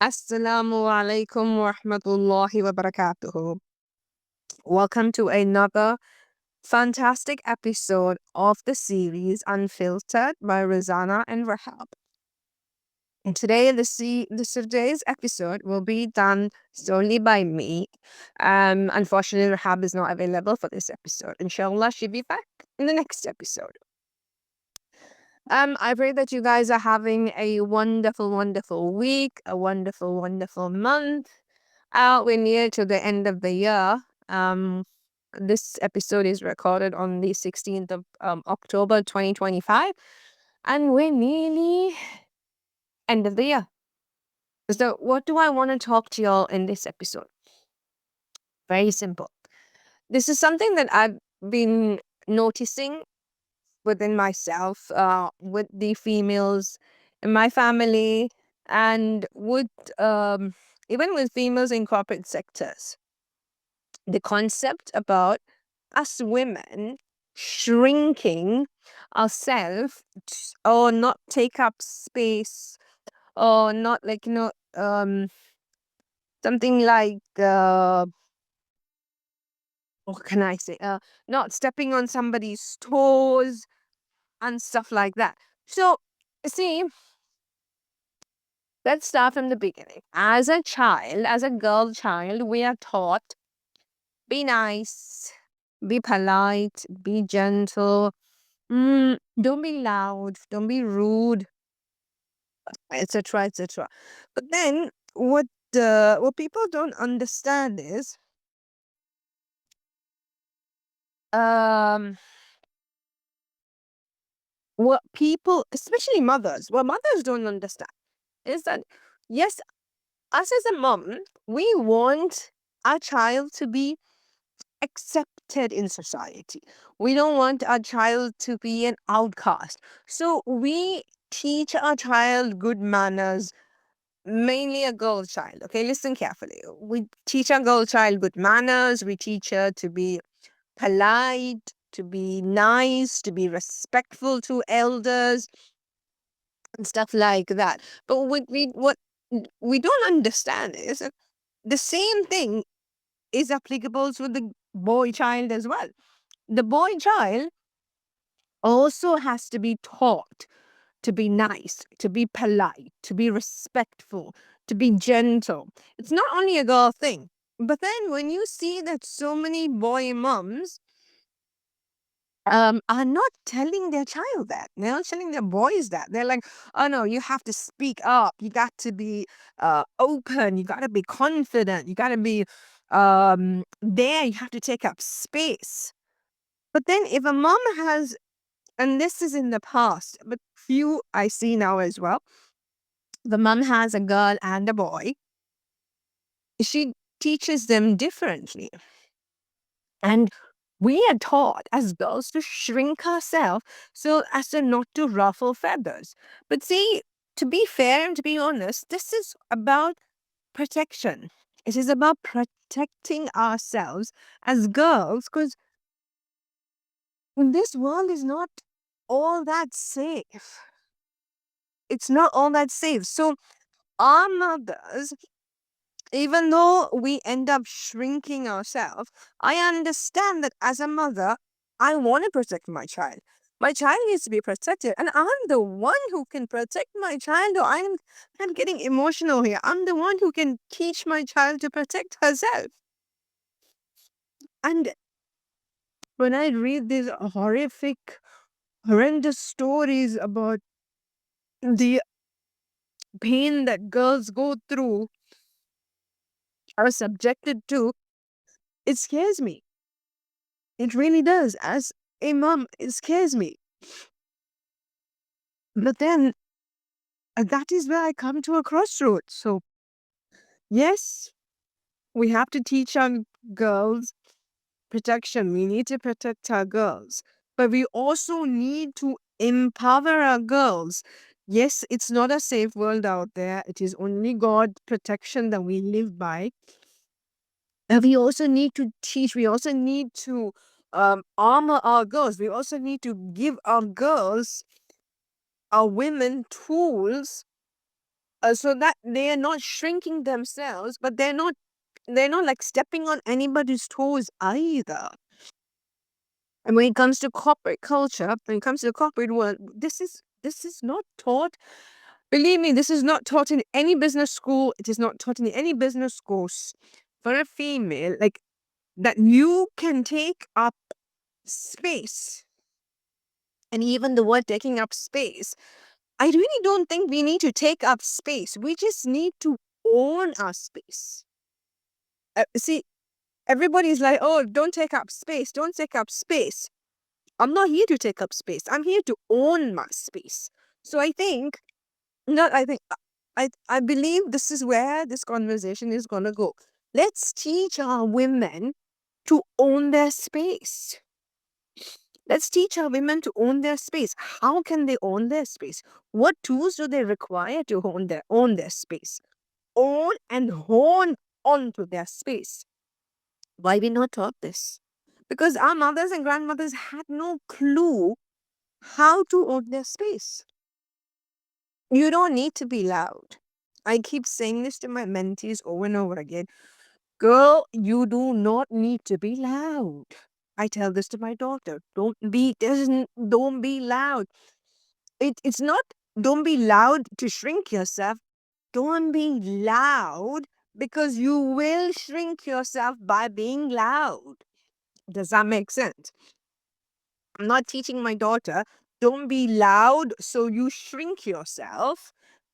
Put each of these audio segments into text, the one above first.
Assalamu alaikum wa rahmatullahi wa barakatuhu. Welcome to another fantastic episode of the series Unfiltered by Rizana and Rahab. And today, today's episode will be done solely by me. Unfortunately, Rahab is not available for this episode. Inshallah, she'll be back in the next episode. I pray that you guys are having a wonderful, wonderful week, a wonderful, wonderful month. We're near to the end of the year. This episode is recorded on the 16th of October 2025, and we're nearly end of the year. So, what do I want to talk to y'all in this episode? Very simple. This is something that I've been noticing within myself, with the females in my family, and with even with females in corporate sectors. The concept about us women shrinking ourselves or not take up space or not something like what can I say, not stepping on somebody's toes and stuff like that. So see, let's start from the beginning. As a child, as a girl child, we are taught be nice, be polite, be gentle. Don't be loud, don't be rude, etc., etc. But then what people don't understand is um what people, especially mothers, what mothers don't understand is that yes, us as a mom, we want our child to be accepted in society. We don't want our child to be an outcast. So we teach our child good manners, mainly a girl child. Okay, listen carefully. We teach our girl child good manners. We teach her to be polite, to be nice, to be respectful to elders, and stuff like that. But what we don't understand is that the same thing is applicable to the boy child as well. The boy child also has to be taught to be nice, to be polite, to be respectful, to be gentle. It's not only a girl thing. But then when you see that so many boy moms are not telling their child that, they're not telling their boys that. They're like, oh no, you have to speak up. You got to be open. You got to be confident. You got to be there. You have to take up space. But then if a mom has, and this is in the past, but few I see now as well, the mom has a girl and a boy, she teaches them differently. And we are taught as girls to shrink ourselves so as to not to ruffle feathers. But see, to be fair and to be honest, this is about protection. It is about protecting ourselves as girls because this world is not all that safe. It's not all that safe. So our mothers, even though we end up shrinking ourselves, I understand that as a mother, I want to protect my child. My child needs to be protected, and I'm the one who can protect my child. Or I'm getting emotional here. I'm the one who can teach my child to protect herself. And when I read these horrific, horrendous stories about the pain that girls go through, are subjected to, it scares me. It really does. As a mom, it scares me. But then that is where I come to a crossroads. So, yes, we have to teach our girls protection. We need to protect our girls. But we also need to empower our girls. Yes, it's not a safe world out there. It is only God protection that we live by. And we also need to teach, we also need to armor our girls. We also need to give our girls, our women, tools so that they are not shrinking themselves, but they're not like stepping on anybody's toes either. And when it comes to corporate culture, when it comes to the corporate world, this is not taught. Believe me, this is not taught in any business school. It is not taught in any business course for a female, like that you can take up space. And even the word taking up space, I really don't think we need to take up space. We just need to own our space. See, everybody's like, oh, don't take up space, don't take up space. I'm not here to take up space. I'm here to own my space. So I think, not I think, I believe this is where this conversation is gonna go. Let's teach our women to own their space. Let's teach our women to own their space. How can they own their space? What tools do they require to own their space? Own and hone onto their space. Why we not taught this? Because our mothers and grandmothers had no clue how to own their space. You don't need to be loud. I keep saying this to my mentees over and over again. Girl, you do not need to be loud. I tell this to my daughter. Don't be loud. It's not don't be loud to shrink yourself. Don't be loud because you will shrink yourself by being loud. Does that make sense? I'm not teaching my daughter, don't be loud so you shrink yourself.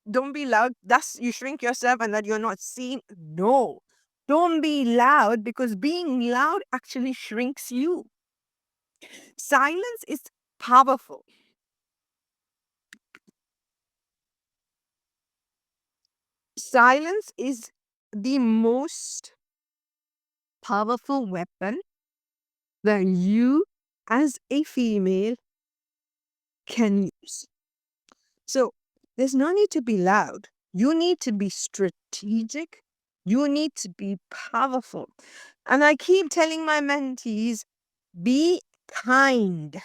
Don't be loud, thus you shrink yourself and that you're not seen. No. Don't be loud because being loud actually shrinks you. Silence is powerful. Silence is the most powerful weapon that you, as a female, can use. So there's no need to be loud. You need to be strategic. You need to be powerful. And I keep telling my mentees, be kind,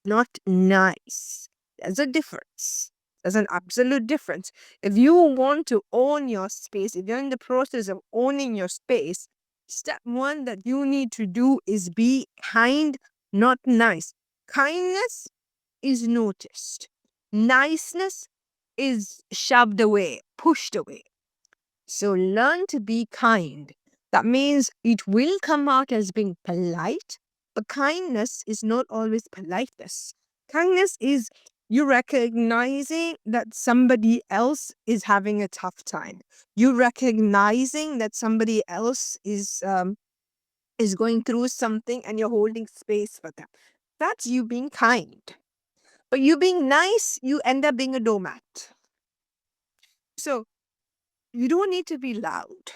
not nice. There's a difference. There's an absolute difference. If you want to own your space, if you're in the process of owning your space, step one that you need to do is be kind, not nice. Kindness is noticed. Niceness is shoved away, pushed away. So learn to be kind. That means it will come out as being polite, but kindness is not always politeness. Kindness is you recognizing that somebody else is having a tough time. You recognizing that somebody else is going through something and you're holding space for them. That's you being kind. But you being nice, you end up being a doormat. So you don't need to be loud.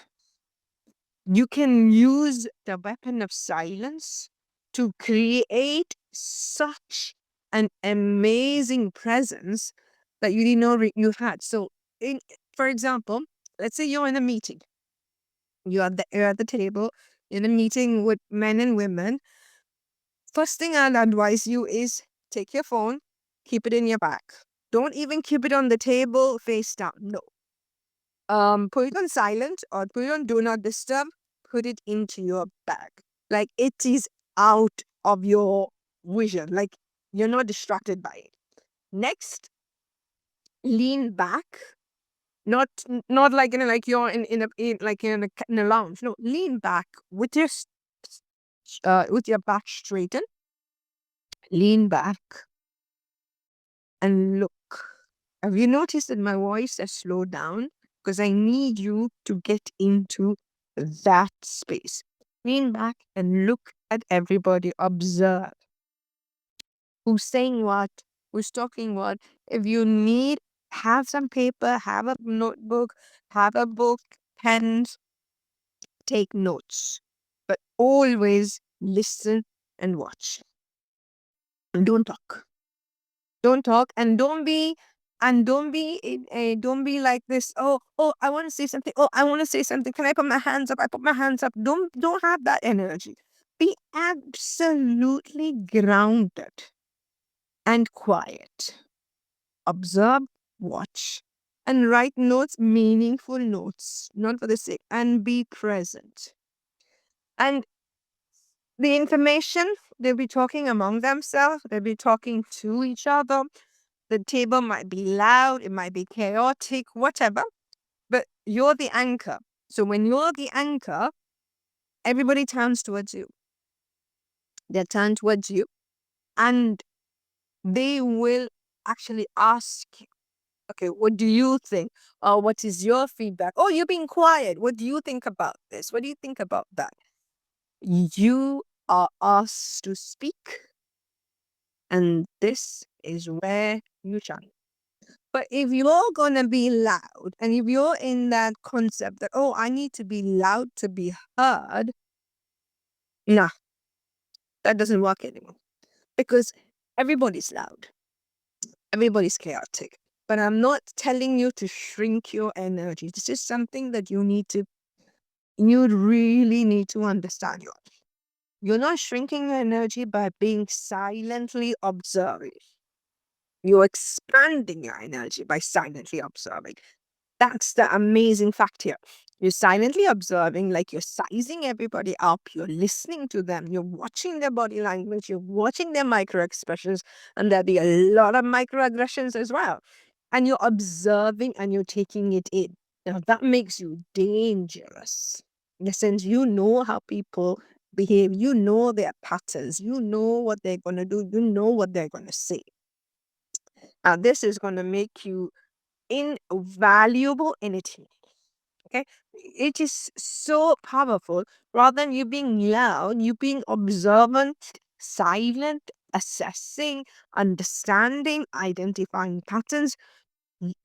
You can use the weapon of silence to create such an amazing presence that you didn't know you had. So, for example, let's say you're in a meeting. You're at the table in a meeting with men and women. First thing I'll advise you is take your phone, keep it in your bag. Don't even keep it on the table face down. No. Put it on silent or put it on do not disturb. Put it into your bag. Like it is out of your vision. Like you're not distracted by it. Next, lean back. Not like like you're in a lounge. No, lean back with your back straightened. Lean back and look. Have you noticed that my voice has slowed down? Because I need you to get into that space. Lean back and look at everybody. Observe who's saying what, who's talking what. If you need, have some paper, have a notebook, have a book, pens, take notes. But always listen and watch. And don't talk. Don't talk and don't be like this. Oh, I want to say something. Oh, I want to say something. Can I put my hands up? I put my hands up. Don't have that energy. Be absolutely grounded and quiet. Observe, watch, and write notes, meaningful notes, not for the sake, and be present. And the information, they'll be talking among themselves, they'll be talking to each other. The table might be loud, it might be chaotic, whatever, but you're the anchor. So when you're the anchor, everybody turns towards you. They turn towards you and they will actually ask you, okay, what do you think? Or what is your feedback? Oh, you're being quiet. What do you think about this? What do you think about that? You are asked to speak, and this is where you shine. But if you're going to be loud, and if you're in that concept that, oh, I need to be loud to be heard, nah, that doesn't work anymore. Because everybody's loud, everybody's chaotic. But I'm not telling you to shrink your energy. This is something that you really need to understand. You're not shrinking your energy by being silently observing. You're expanding your energy by silently observing. That's the amazing fact here. You're silently observing, like you're sizing everybody up, you're listening to them, you're watching their body language, you're watching their micro expressions, and there'll be a lot of microaggressions as well. And you're observing and you're taking it in. Now, that makes you dangerous. In the sense, you know how people behave, you know their patterns, you know what they're going to do, you know what they're going to say. And this is going to make you invaluable in a team. Okay, it is so powerful. Rather than you being loud, you being observant, silent, assessing, understanding, identifying patterns.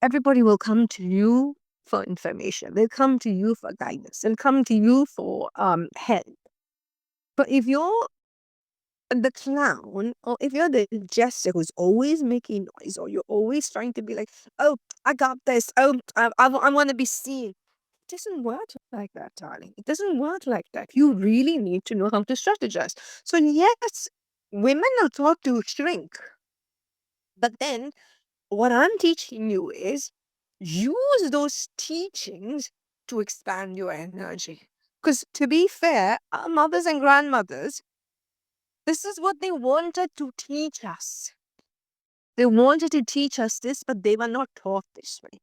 Everybody will come to you for information. They'll come to you for guidance. They'll come to you for help. But if you're the clown, or if you're the jester who's always making noise, or you're always trying to be like, oh, I got this. Oh, I want to be seen. It doesn't work like that, darling. It doesn't work like that. You really need to know how to strategize. So, yes, women are taught to shrink. But then what I'm teaching you is use those teachings to expand your energy. Because to be fair, our mothers and grandmothers, this is what they wanted to teach us. They wanted to teach us this, but they were not taught this way.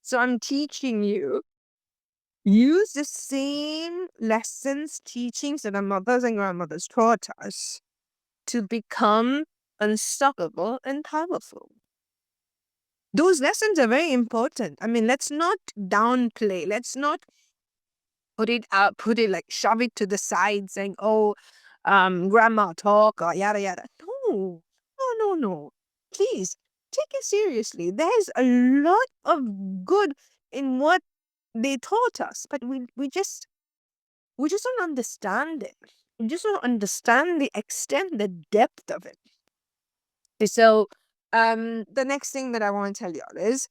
So I'm teaching you, use the same lessons, teachings that our mothers and grandmothers taught us to become unstoppable and powerful. Those lessons are very important. I mean, let's not downplay. Let's not put it out, like shove it to the side saying, oh, grandma talk or yada yada. No, no. Please take it seriously. There's a lot of good in what they taught us, but we just don't understand it. We just don't understand the extent, the depth of it. So the next thing that I want to tell y'all is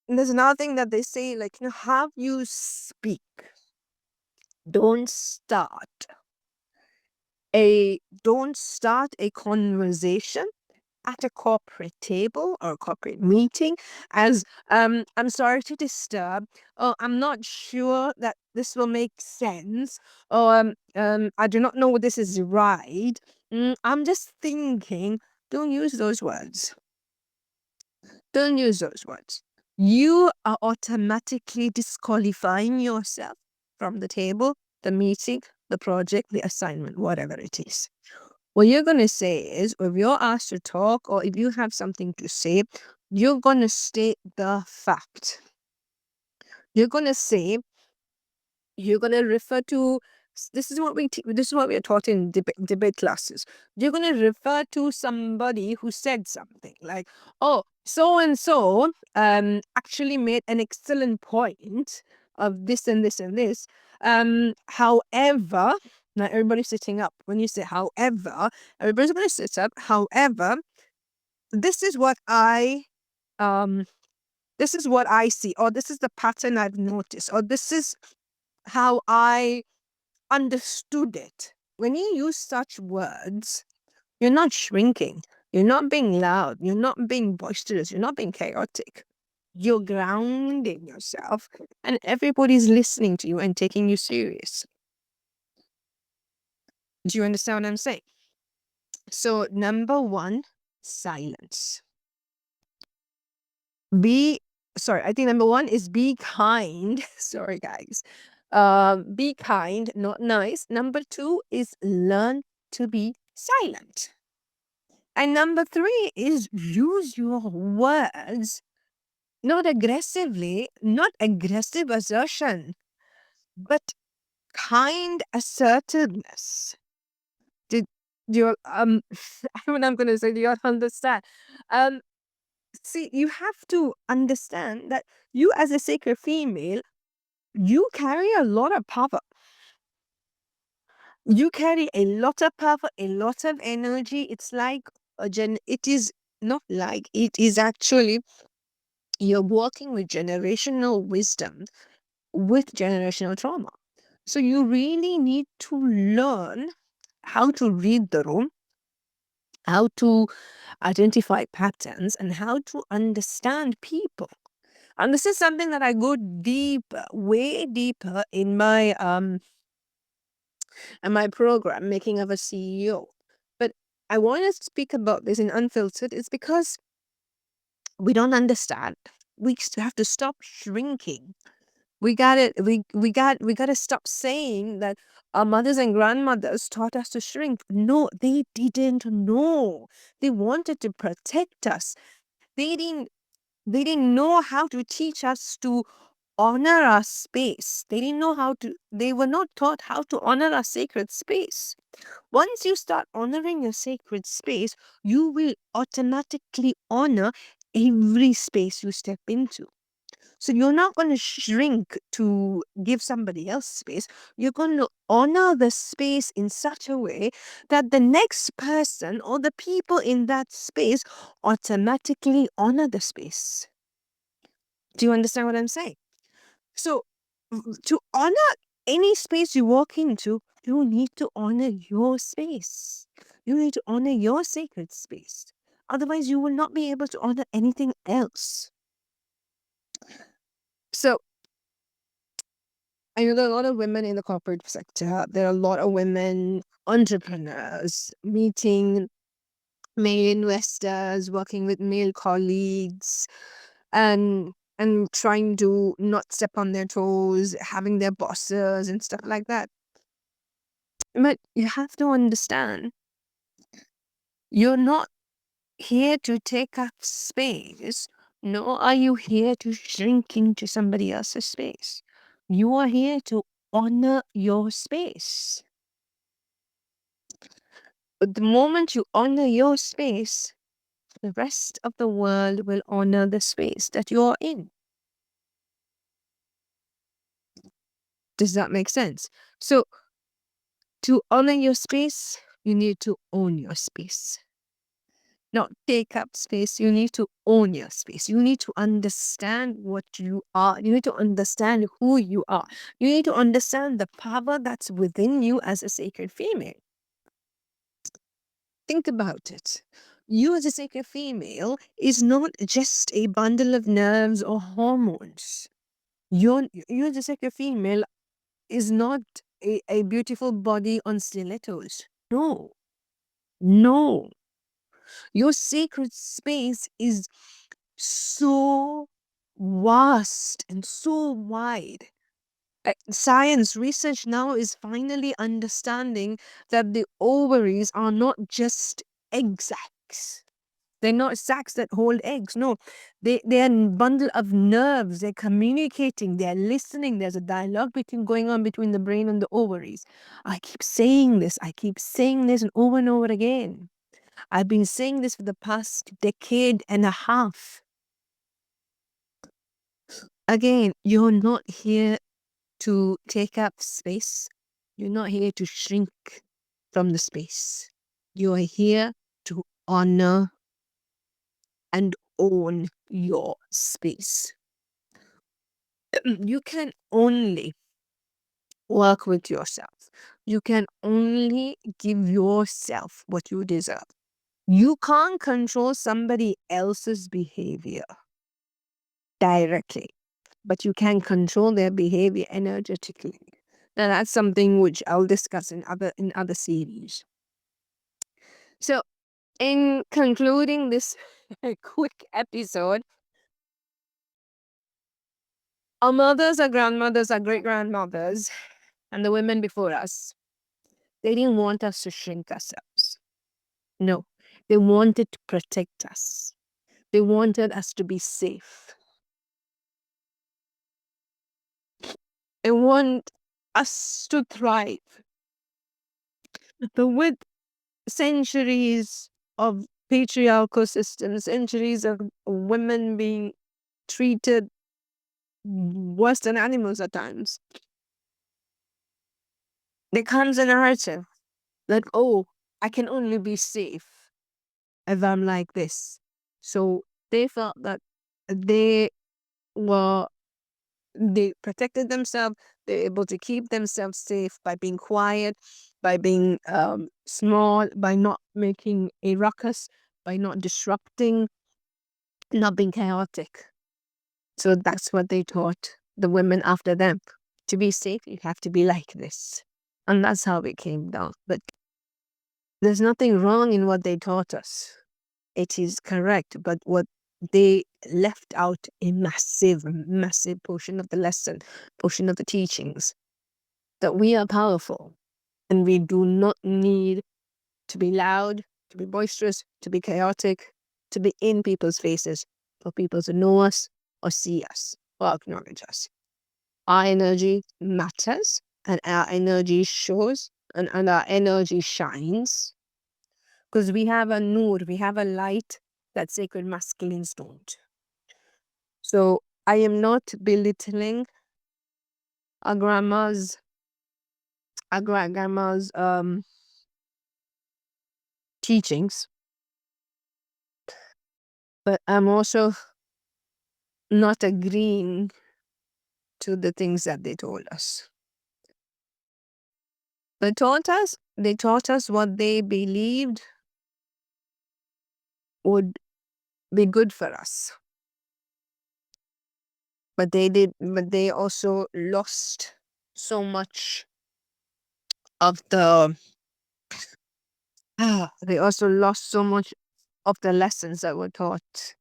there's another thing that they say, like, have you speak. Don't start a conversation at a corporate table or a corporate meeting as I'm sorry to disturb, or I'm not sure that this will make sense, or I do not know what this is right. I'm just thinking. Don't use those words. Don't use those words. You are automatically disqualifying yourself from the table, the meeting, the project, the assignment, whatever it is. What you're going to say is, if you're asked to talk or if you have something to say, you're going to state the fact. You're going to say, you're going to refer to, this is what we are taught in debate classes. You're going to refer to somebody who said something like, oh, so and so actually made an excellent point of this and this and this. However, now everybody's sitting up. When you say however, everybody's going to sit up. However, this is what I see, or this is the pattern I've noticed, or this is how I understood it. When you use such words, you're not shrinking. You're not being loud. You're not being boisterous. You're not being chaotic. You're grounding yourself, and everybody's listening to you and taking you serious. Do you understand what I'm saying? So, number one, silence. Be Sorry, I think number one is be kind. Sorry, guys. Be kind, not nice. Number two is learn to be silent. And number three is use your words, not aggressively, not aggressive assertion, but kind assertiveness. Did you what I'm gonna say, do you understand? Um See, you have to understand that you as a sacred female, you carry a lot of power. You carry a lot of power, a lot of energy. It's like it is not like, it is actually, you're working with generational wisdom, with generational trauma. So you really need to learn how to read the room, how to identify patterns, and how to understand people. And this is something that I go deeper, way deeper in my program, Making of a CEO. But I want to speak about this in Unfiltered. It's because we don't understand. Have to stop shrinking. We gotta stop saying that our mothers and grandmothers taught us to shrink. No, they didn't know. They wanted to protect us. They didn't they didn't know how to teach us to honor our space. They were not taught how to honor our sacred space. Once you start honoring your sacred space, you will automatically honor every space you step into. So you're not going to shrink to give somebody else space. You're going to honor the space in such a way that the next person or the people in that space automatically honor the space. Do you understand what I'm saying? So, to honor any space you walk into, you need to honor your space. You need to honor your sacred space. Otherwise, you will not be able to honor anything else. So, I know there are a lot of women in the corporate sector. There are a lot of women entrepreneurs meeting male investors, working with male colleagues, and trying to not step on their toes, having their bosses and stuff like that. But you have to understand, you're not here to take up space, nor are you here to shrink into somebody else's space. You are here to honor your space. But the moment you honor your space, the rest of the world will honor the space that you're in. Does that make sense? So, to honor your space, you need to own your space. Not take up space. You need to own your space. You need to understand what you are. You need to understand who you are. You need to understand the power that's within you as a sacred female. Think about it. You as a sacred female is not just a bundle of nerves or hormones. You as a sacred female is not a beautiful body on stilettos. No, no. Your sacred space is so vast and so wide. Science research now is finally understanding that the ovaries are not just egg sacs. They're not sacs that hold eggs. No, they're a bundle of nerves. They're communicating. They're listening. There's a dialogue going on between the brain and the ovaries. I keep saying this. I keep saying this and over again. I've been saying this for the past decade and a half. Again, you're not here to take up space. You're not here to shrink from the space. You are here to honor and own your space. You can only work with yourself. You can only give yourself what you deserve. You can't control somebody else's behavior. directly, but you can control their behavior energetically. Now that's something which I'll discuss in other series. So in concluding this quick episode, our mothers, our grandmothers, our great grandmothers, and the women before us, they didn't want us to shrink ourselves. No, they wanted to protect us. They wanted us to be safe. They want us to thrive. But with centuries of patriarchal systems, centuries of women being treated worse than animals at times, there comes a narrative that, oh, I can only be safe if I'm like this. So they felt that they were, they protected themselves, they're able to keep themselves safe by being quiet, by being small, by not making a ruckus, by not disrupting, not being chaotic. So that's what they taught the women after them. To be safe, you have to be like this. And that's how it came down. But there's nothing wrong in what they taught us. It is correct. But what they left out a massive, massive portion of the lesson, portion of the teachings, that we are powerful and we do not need to be loud, to be boisterous, to be chaotic, to be in people's faces for people to know us or see us or acknowledge us. Our energy matters and our energy shows and our energy shines because we have a nur, we have a light that sacred masculines don't. So I am not belittling our grandma's, our grandma's teachings, but I'm also not agreeing to the things that they told us. They taught us what they believed would be good for us. But they also lost so much of the they also lost so much of the lessons that were taught,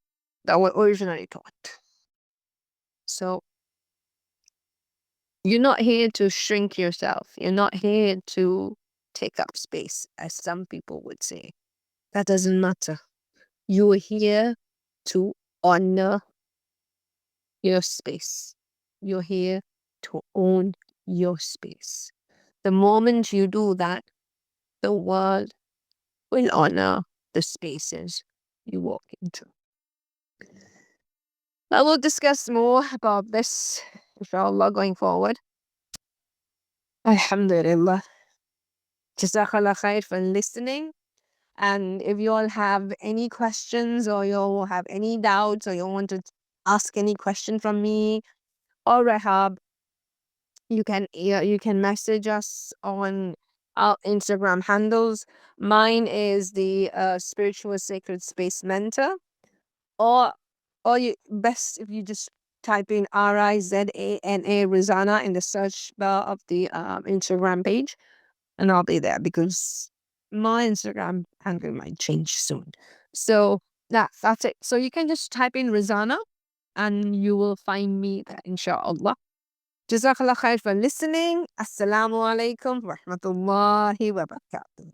that were originally taught. So you're not here to shrink yourself. You're not here to take up space, as some people would say. That doesn't matter. You're here to honor your space. You're here to own your space. The moment you do that, the world will honor the spaces you walk into. I will discuss more about this, inshallah, going forward. Alhamdulillah. Jazakallah khair for listening. And if you all have any questions or you all have any doubts or you want to ask any question from me or Rahab, you can message us on our Instagram handles. Mine is the Spiritual Sacred Space Mentor, or you best if you just type in RIZANA Rizana in the search bar of the Instagram page, and I'll be there because my Instagram handle might change soon. So that's it. So you can just type in Rizana and you will find me there, inshallah. Jazakallah khair for listening. Assalamu alaikum wa rahmatullahi wa barakatuh.